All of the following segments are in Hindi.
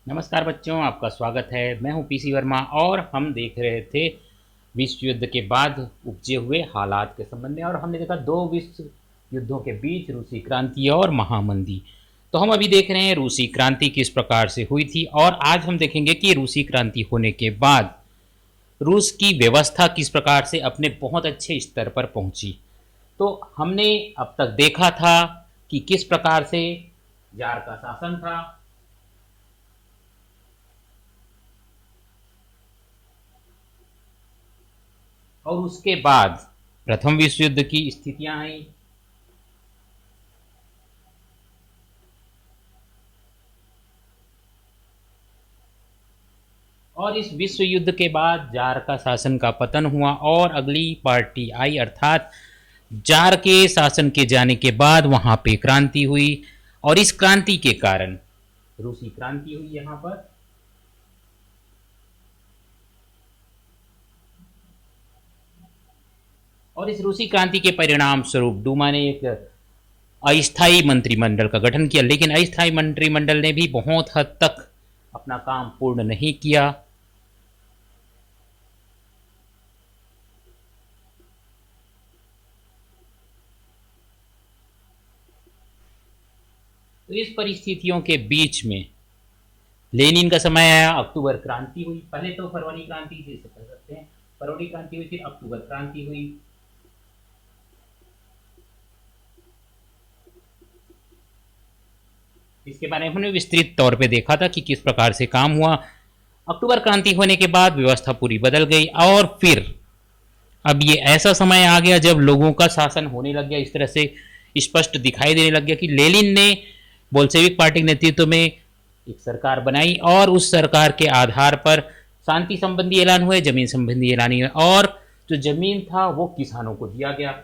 नमस्कार बच्चों, आपका स्वागत है। मैं हूं पीसी वर्मा और हम देख रहे थे विश्व युद्ध के बाद उपजे हुए हालात के संबंध में, और हमने देखा दो विश्व युद्धों के बीच रूसी क्रांति और महामंदी। तो हम अभी देख रहे हैं रूसी क्रांति किस प्रकार से हुई थी, और आज हम देखेंगे कि रूसी क्रांति होने के बाद रूस की व्यवस्था किस प्रकार से अपने बहुत अच्छे स्तर पर पहुंची। तो हमने अब तक देखा था कि किस प्रकार से जार का शासन था, और उसके बाद प्रथम विश्व युद्ध की स्थितियां आई, और इस विश्व युद्ध के बाद जार का शासन का पतन हुआ और अगली पार्टी आई, अर्थात जार के शासन के जाने के बाद वहां पे क्रांति हुई, और इस क्रांति के कारण रूसी क्रांति हुई यहां पर। और इस रूसी क्रांति के परिणाम स्वरूप डूमा ने एक अस्थायी मंत्रिमंडल का गठन किया, लेकिन अस्थायी मंत्रिमंडल ने भी बहुत हद तक अपना काम पूर्ण नहीं किया। तो इस परिस्थितियों के बीच में लेनिन का समय आया, अक्टूबर क्रांति हुई। पहले तो फरवरी क्रांति से कह सकते हैं, फरवरी क्रांति हुई, फिर अक्टूबर क्रांति हुई। इसके बारे में हमने विस्तृत तौर पे देखा था कि किस प्रकार से काम हुआ। अक्टूबर क्रांति होने के बाद व्यवस्था पूरी बदल गई, और फिर अब ये ऐसा समय आ गया जब लोगों का शासन होने लग गया, इस तरह से स्पष्ट दिखाई देने लग गया कि लेनिन ने बोल्शेविक पार्टी के नेतृत्व में एक सरकार बनाई, और उस सरकार के आधार पर शांति संबंधी ऐलान हुए, जमीन संबंधी ऐलान हुए, और जो जमीन था वो किसानों को दिया गया।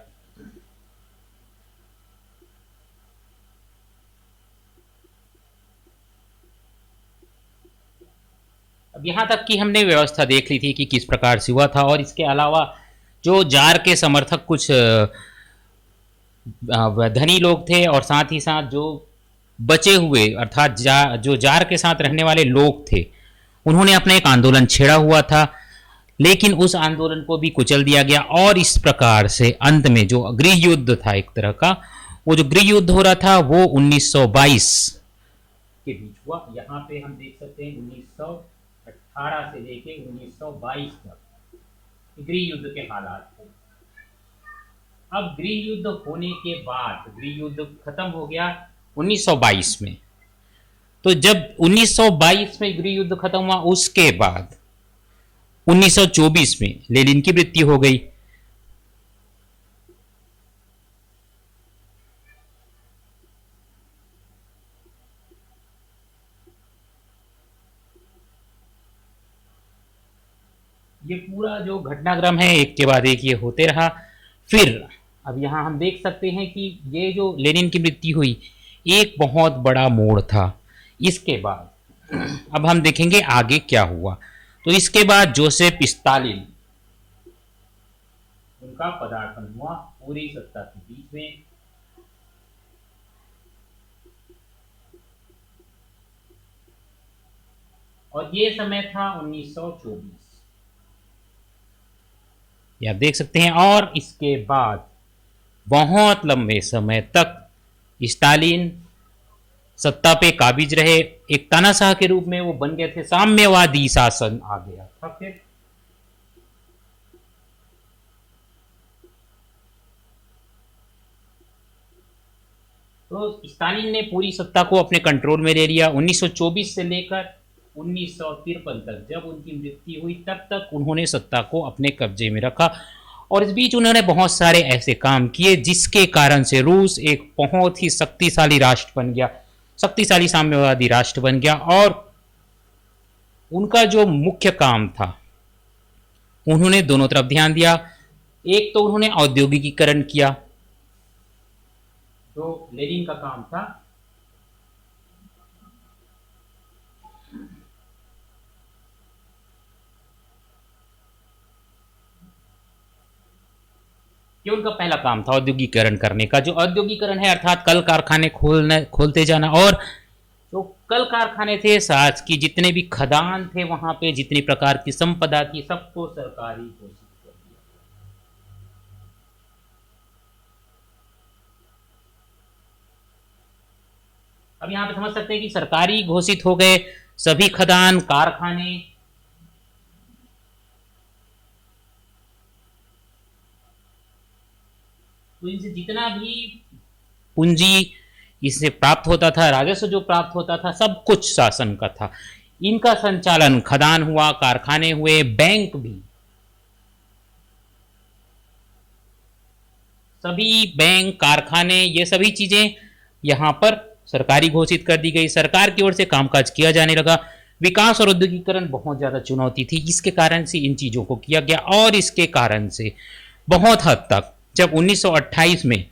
अब यहाँ तक कि हमने व्यवस्था देख ली थी कि किस प्रकार से हुआ था, और इसके अलावा जो जार के समर्थक कुछ धनी लोग थे, और साथ ही साथ जो बचे हुए अर्थात जो जार के साथ रहने वाले लोग थे, उन्होंने अपना एक आंदोलन छेड़ा हुआ था, लेकिन उस आंदोलन को भी कुचल दिया गया, और इस प्रकार से अंत में जो गृह युद्ध था एक तरह का, वो जो गृह युद्ध हो रहा था वो 1922 के बीच हुआ। यहाँ पे हम देख सकते हैं 1918 से लेके 1922 तक गृह युद्ध के हालात थे। अब गृह युद्ध होने के बाद गृह युद्ध खत्म हो गया 1922 में। तो जब 1922 में गृह युद्ध खत्म हुआ, उसके बाद 1924 में लेनिन की मृत्यु हो गई। ये पूरा जो घटनाक्रम है एक के बाद एक ये होते रहा। फिर अब यहाँ हम देख सकते हैं कि ये जो लेनिन की मृत्यु हुई एक बहुत बड़ा मोड़ था। इसके बाद अब हम देखेंगे आगे क्या हुआ। तो इसके बाद जोसेफ स्टालिन, उनका पदार्पण हुआ पूरी सत्ता के बीच में। और ये समय था 1924, ये आप देख सकते हैं। और इसके बाद बहुत लंबे समय तक स्टालिन सत्ता पे काबिज रहे, एक तानाशाह के रूप में वो बन गए थे, साम्यवादी शासन आ गया था। फिर तो स्टालिन ने पूरी सत्ता को अपने कंट्रोल में ले लिया। 1924 से लेकर 1953 तक जब उनकी मृत्यु हुई, तब तक उन्होंने सत्ता को अपने कब्जे में रखा, और इस बीच उन्होंने बहुत सारे ऐसे काम किए जिसके कारण से रूस एक बहुत ही शक्तिशाली राष्ट्र बन गया, शक्तिशाली साम्यवादी राष्ट्र बन गया। और उनका जो मुख्य काम था, उन्होंने दोनों तरफ ध्यान दिया। एक तो उन्होंने औद्योगिकीकरण किया, जो लेनिन का काम था। ये उनका पहला काम था औद्योगिकरण करने का। जो औद्योगिकरण है अर्थात कल कारखाने खोलते जाना, और तो कल कारखाने थे, साथ की जितने भी खदान थे वहां पे, जितनी प्रकार की संपदा थी, सबको सरकारी घोषित कर दिया। अब यहाँ पे समझ सकते हैं कि सरकारी घोषित हो गए सभी खदान, कारखाने। तो इनसे जितना भी पूंजी इससे प्राप्त होता था, राजस्व जो प्राप्त होता था, सब कुछ शासन का था। इनका संचालन, खदान हुआ, कारखाने हुए, बैंक भी, सभी बैंक, कारखाने, ये सभी चीजें यहां पर सरकारी घोषित कर दी गई। सरकार की ओर से कामकाज किया जाने लगा। विकास और औद्योगिकरण बहुत ज्यादा चुनौती थी, इसके कारण से इन चीजों को किया गया। और इसके कारण से बहुत हद तक जब 1928 में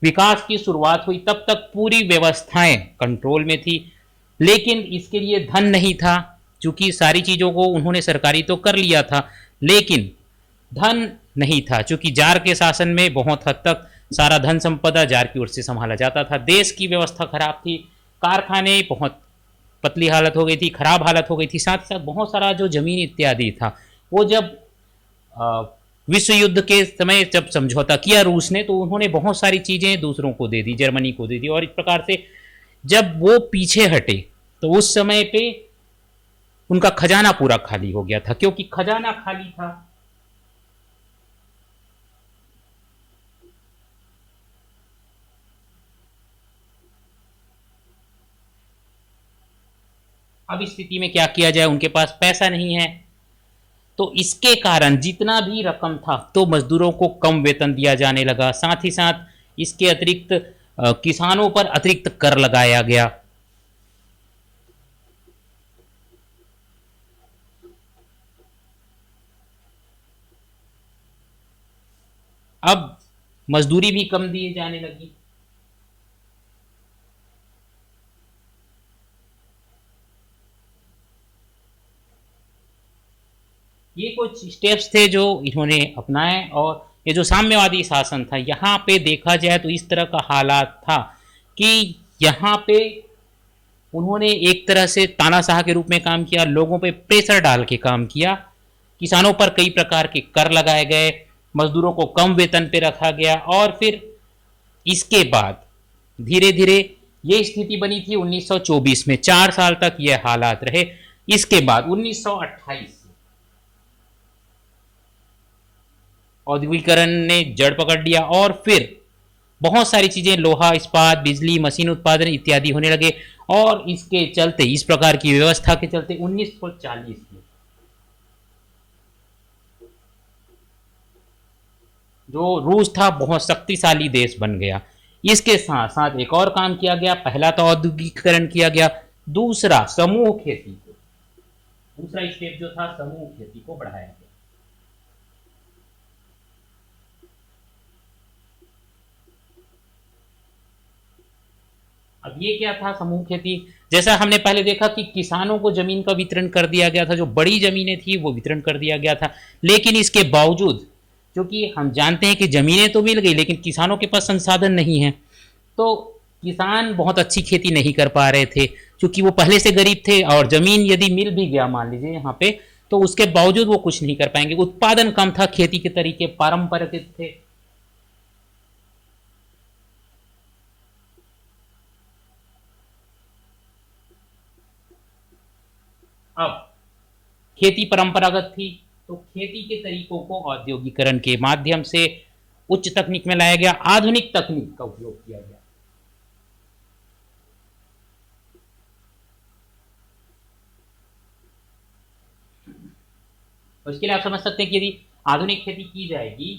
विकास की शुरुआत हुई, तब तक पूरी व्यवस्थाएं कंट्रोल में थी, लेकिन इसके लिए धन नहीं था। चूंकि सारी चीजों को उन्होंने सरकारी तो कर लिया था, लेकिन धन नहीं था। चूंकि जार के शासन में बहुत हद तक सारा धन संपदा जार की ओर से संभाला जाता था। देश की व्यवस्था खराब थी, कारखाने बहुत पतली हालत हो गई थी, खराब हालत हो गई थी। साथ ही साथ बहुत सारा जो जमीन इत्यादि था, वो जब विश्व युद्ध के समय जब समझौता किया रूस ने, तो उन्होंने बहुत सारी चीजें दूसरों को दे दी, जर्मनी को दे दी। और इस प्रकार से जब वो पीछे हटे, तो उस समय पे उनका खजाना पूरा खाली हो गया था। क्योंकि खजाना खाली था, अब इस स्थिति में क्या किया जाए, उनके पास पैसा नहीं है। तो इसके कारण जितना भी रकम था, तो मजदूरों को कम वेतन दिया जाने लगा। साथ ही साथ इसके अतिरिक्त किसानों पर अतिरिक्त कर लगाया गया। अब मजदूरी भी कम दी जाने लगी। ये कुछ स्टेप्स थे जो इन्होंने अपनाए। और ये जो साम्यवादी शासन था, यहाँ पे देखा जाए तो इस तरह का हालात था कि यहाँ पे उन्होंने एक तरह से तानाशाह के रूप में काम किया, लोगों पे प्रेशर डाल के काम किया। किसानों पर कई प्रकार के कर लगाए गए, मजदूरों को कम वेतन पे रखा गया। और फिर इसके बाद धीरे धीरे ये स्थिति बनी थी 1924 में, 4 साल तक ये हालात रहे। इसके बाद 1928 औद्योगिकरण ने जड़ पकड़ लिया, और फिर बहुत सारी चीजें, लोहा इस्पात, बिजली, मशीन उत्पादन इत्यादि होने लगे। और इसके चलते, इस प्रकार की व्यवस्था के चलते 1940 में जो रूस था बहुत शक्तिशाली देश बन गया। इसके साथ साथ एक और काम किया गया। पहला तो औद्योगिकरण किया गया, दूसरा समूह खेती को, दूसरा स्टेप जो था समूह खेती को बढ़ाया गया। अब ये क्या था समूह खेती? जैसा हमने पहले देखा कि किसानों को जमीन का वितरण कर दिया गया था, जो बड़ी जमीनें थी वो वितरण कर दिया गया था। लेकिन इसके बावजूद, क्योंकि हम जानते हैं कि जमीनें तो मिल गई, लेकिन किसानों के पास संसाधन नहीं है, तो किसान बहुत अच्छी खेती नहीं कर पा रहे थे। क्योंकि वो पहले से गरीब थे, और जमीन यदि मिल भी गया मान लीजिए यहाँ पे, तो उसके बावजूद वो कुछ नहीं कर पाएंगे। उत्पादन कम था, खेती के तरीके पारंपरिक थे। अब खेती परंपरागत थी, तो खेती के तरीकों को औद्योगिकरण के माध्यम से उच्च तकनीक में लाया गया, आधुनिक तकनीक का उपयोग किया गया। और इसके लिए आप समझ सकते हैं कि यदि आधुनिक खेती की जाएगी,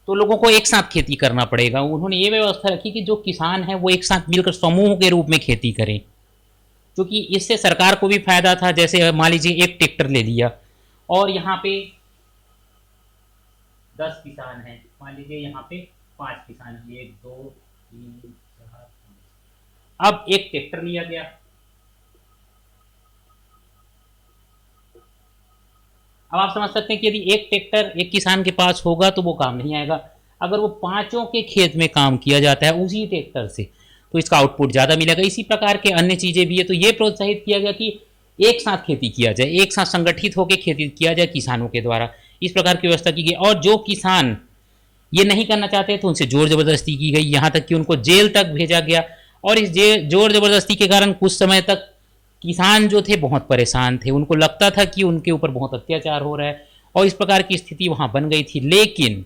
तो लोगों को एक साथ खेती करना पड़ेगा। उन्होंने ये व्यवस्था रखी कि जो किसान है वो एक साथ मिलकर समूह के रूप में खेती करें, क्योंकि इससे सरकार को भी फायदा था। जैसे मान लीजिए एक ट्रैक्टर ले लिया, और यहाँ पे 10 किसान हैं, मान लीजिए यहाँ पे 5 किसान हैं, 1 2 3 4 5। अब एक ट्रैक्टर लिया गया। अब आप समझ सकते हैं कि यदि एक ट्रैक्टर एक किसान के पास होगा तो वो काम नहीं आएगा। अगर वो पांचों के खेत में काम किया जाता है उसी ट्रैक्टर से, तो इसका आउटपुट ज़्यादा मिलेगा। इसी प्रकार के अन्य चीज़ें भी है, तो ये प्रोत्साहित किया गया कि एक साथ खेती किया जाए, एक साथ संगठित होकर खेती किया जाए किसानों के द्वारा। इस प्रकार की व्यवस्था की गई, और जो किसान ये नहीं करना चाहते तो उनसे जोर जबरदस्ती की गई, यहाँ तक कि उनको जेल तक भेजा गया। और इस जोर जबरदस्ती के कारण कुछ समय तक किसान जो थे बहुत परेशान थे, उनको लगता था कि उनके ऊपर बहुत अत्याचार हो रहा है, और इस प्रकार की स्थिति वहाँ बन गई थी। लेकिन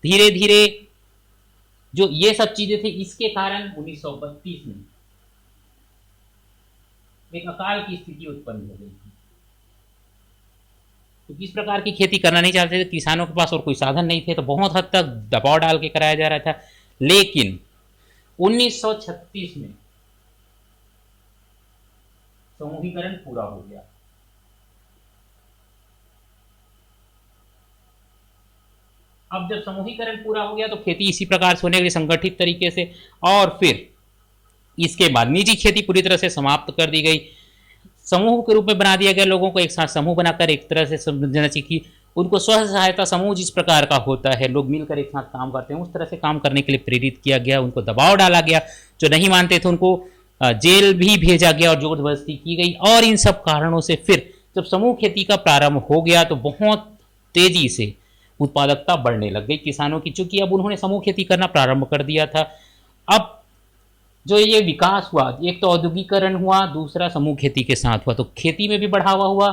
धीरे धीरे जो ये सब चीज़ें थी, इसके कारण 1932 में एक अकाल की स्थिति उत्पन्न हो गई थी। तो किस प्रकार की खेती करना नहीं चाहते थे, किसानों के पास और कोई साधन नहीं थे, तो बहुत हद तक दबाव डाल के कराया जा रहा था। लेकिन 1936 में समूहीकरण पूरा हो गया। अब जब समूहीकरण पूरा हो गया तो खेती इसी प्रकार से होने लगी, संगठित तरीके से। और फिर इसके बाद निजी खेती पूरी तरह से समाप्त कर दी गई, समूह के रूप में बना दिया गया। लोगों को एक साथ समूह बनाकर एक तरह से समझना चाहिए कि उनको स्व सहायता समूह जिस प्रकार का होता है, लोग मिलकर एक साथ काम करते हैं, उस तरह से काम करने के लिए प्रेरित किया गया। उनको दबाव डाला गया, जो नहीं मानते थे उनको जेल भी भेजा गया और जोर जबरदस्ती की गई। और इन सब कारणों से फिर जब समूह खेती का प्रारंभ हो गया तो बहुत तेजी से उत्पादकता बढ़ने लग गई किसानों की, चूंकि अब उन्होंने समूह खेती करना प्रारंभ कर दिया था। अब जो ये विकास हुआ, एक तो औद्योगिकरण हुआ, दूसरा समूह खेती के साथ हुआ, तो खेती में भी बढ़ावा हुआ,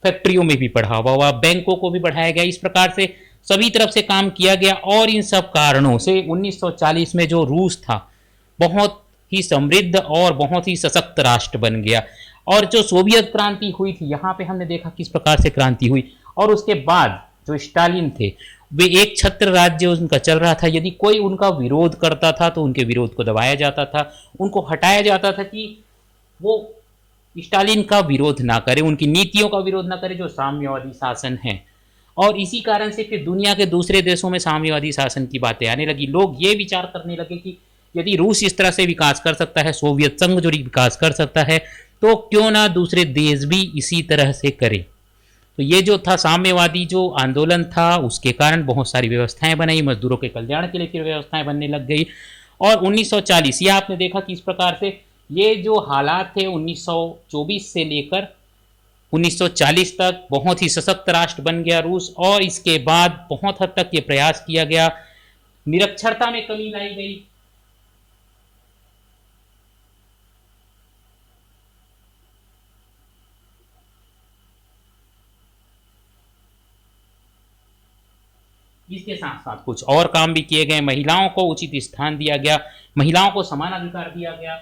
फैक्ट्रियों में भी बढ़ावा हुआ, बैंकों को भी बढ़ाया गया। इस प्रकार से सभी तरफ से काम किया गया। और इन सब कारणों से 1940 में जो रूस था बहुत ही समृद्ध और बहुत ही सशक्त राष्ट्र बन गया। और जो सोवियत क्रांति हुई थी, यहाँ पे हमने देखा किस प्रकार से क्रांति हुई। और उसके बाद जो स्टालिन थे, वे एक छत्र राज्य उनका चल रहा था। यदि कोई उनका विरोध करता था तो उनके विरोध को दबाया जाता था, उनको हटाया जाता था कि वो स्टालिन का विरोध ना करे, उनकी नीतियों का विरोध ना करे, जो साम्यवादी शासन है। और इसी कारण से फिर दुनिया के दूसरे देशों में साम्यवादी शासन की बातें आने लगी। लोग ये विचार करने लगे कि यदि रूस इस तरह से विकास कर सकता है, सोवियत संघ जो विकास कर सकता है, तो क्यों ना दूसरे देश भी इसी तरह से करें। तो ये जो था साम्यवादी जो आंदोलन था, उसके कारण बहुत सारी व्यवस्थाएं बनाई, मजदूरों के कल्याण के लिए फिर व्यवस्थाएं बनने लग गई। और 1940 ये आपने देखा कि इस प्रकार से ये जो हालात थे 1924 से लेकर 1940 तक बहुत ही सशक्त राष्ट्र बन गया रूस। और इसके बाद बहुत हद तक ये प्रयास किया गया, निरक्षरता में कमी लाई गई। इसके साथ साथ कुछ और काम भी किए गए, महिलाओं को उचित स्थान दिया गया, महिलाओं को समान अधिकार दिया गया।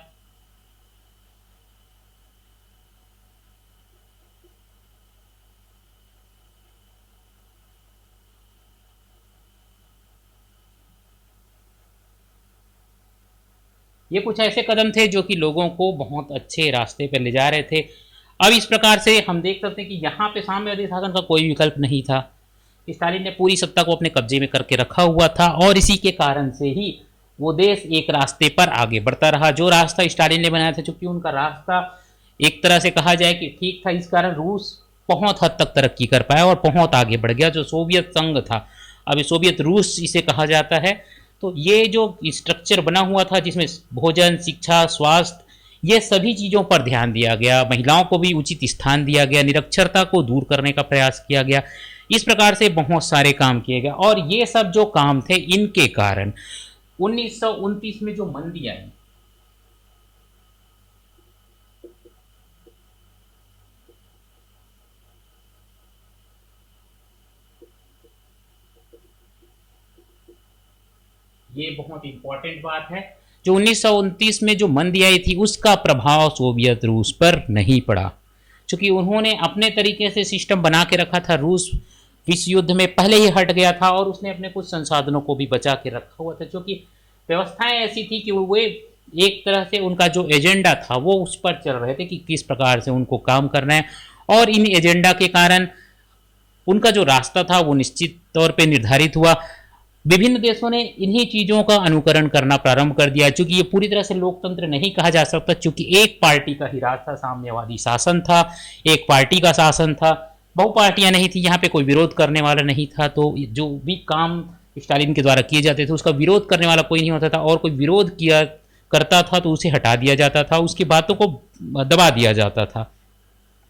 ये कुछ ऐसे कदम थे जो कि लोगों को बहुत अच्छे रास्ते पर ले जा रहे थे। अब इस प्रकार से हम देख सकते हैं कि यहाँ पे साम्यवादी शासन का कोई विकल्प नहीं था। स्टालिन ने पूरी सत्ता को अपने कब्जे में करके रखा हुआ था, और इसी के कारण से ही वो देश एक रास्ते पर आगे बढ़ता रहा, जो रास्ता स्टालिन ने बनाया था। चूंकि उनका रास्ता एक तरह से कहा जाए कि ठीक था, इस कारण रूस बहुत हद तक तरक्की कर पाया और बहुत आगे बढ़ गया। जो सोवियत संघ था, अभी सोवियत रूस इसे कहा जाता है। तो ये जो स्ट्रक्चर बना हुआ था जिसमें भोजन, शिक्षा, स्वास्थ्य, ये सभी चीज़ों पर ध्यान दिया गया, महिलाओं को भी उचित स्थान दिया गया, निरक्षरता को दूर करने का प्रयास किया गया। इस प्रकार से बहुत सारे काम किए गए। और ये सब जो काम थे, इनके कारण 1929 में जो मंदी आई, ये बहुत इंपॉर्टेंट बात है, जो 1929 में जो मंदी आई थी उसका प्रभाव सोवियत रूस पर नहीं पड़ा, क्योंकि उन्होंने अपने तरीके से सिस्टम बना के रखा था। रूस विश्व युद्ध में पहले ही हट गया था और उसने अपने कुछ संसाधनों को भी बचा के रखा हुआ था, क्योंकि व्यवस्थाएं ऐसी थी कि वो एक तरह से उनका जो एजेंडा था वो उस पर चल रहे थे कि किस प्रकार से उनको काम करना है। और इन एजेंडा के कारण उनका जो रास्ता था वो निश्चित तौर पे निर्धारित हुआ। विभिन्न देशों ने इन्हीं चीज़ों का अनुकरण करना प्रारंभ कर दिया। चूंकि ये पूरी तरह से लोकतंत्र नहीं कहा जा सकता, चूंकि एक पार्टी का ही राज था, साम्यवादी शासन था, एक पार्टी का शासन था, बहुपार्टियां नहीं थी, यहाँ पे कोई विरोध करने वाला नहीं था। तो जो भी काम स्टालिन के द्वारा किए जाते थे उसका विरोध करने वाला कोई नहीं होता था, और कोई विरोध किया करता था तो उसे हटा दिया जाता था, उसकी बातों को दबा दिया जाता था।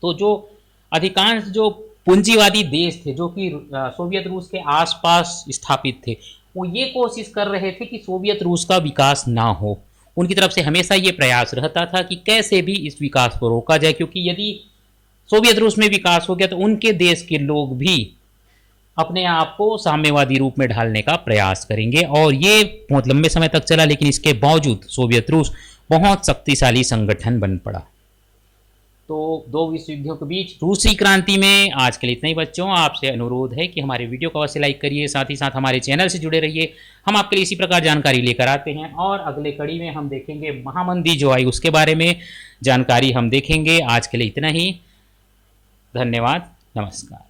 तो जो अधिकांश जो पूंजीवादी देश थे जो कि सोवियत रूस के आसपास स्थापित थे, वो ये कोशिश कर रहे थे कि सोवियत रूस का विकास ना हो। उनकी तरफ से हमेशा ये प्रयास रहता था कि कैसे भी इस विकास को रोका जाए, क्योंकि यदि सोवियत रूस में विकास हो गया तो उनके देश के लोग भी अपने आप को साम्यवादी रूप में ढालने का प्रयास करेंगे। और ये बहुत लंबे समय तक चला, लेकिन इसके बावजूद सोवियत रूस बहुत शक्तिशाली संगठन बन पड़ा। तो दो विश्व युद्धों के बीच रूसी क्रांति में आज के लिए इतना ही बच्चों। आपसे अनुरोध है कि हमारे वीडियो को अवश्य लाइक करिए, साथ ही साथ हमारे चैनल से जुड़े रहिए। हम आपके लिए इसी प्रकार जानकारी लेकर आते हैं, और अगले कड़ी में हम देखेंगे महामंदी जो आई उसके बारे में जानकारी हम देखेंगे। आज के लिए इतना ही, धन्यवाद, नमस्कार।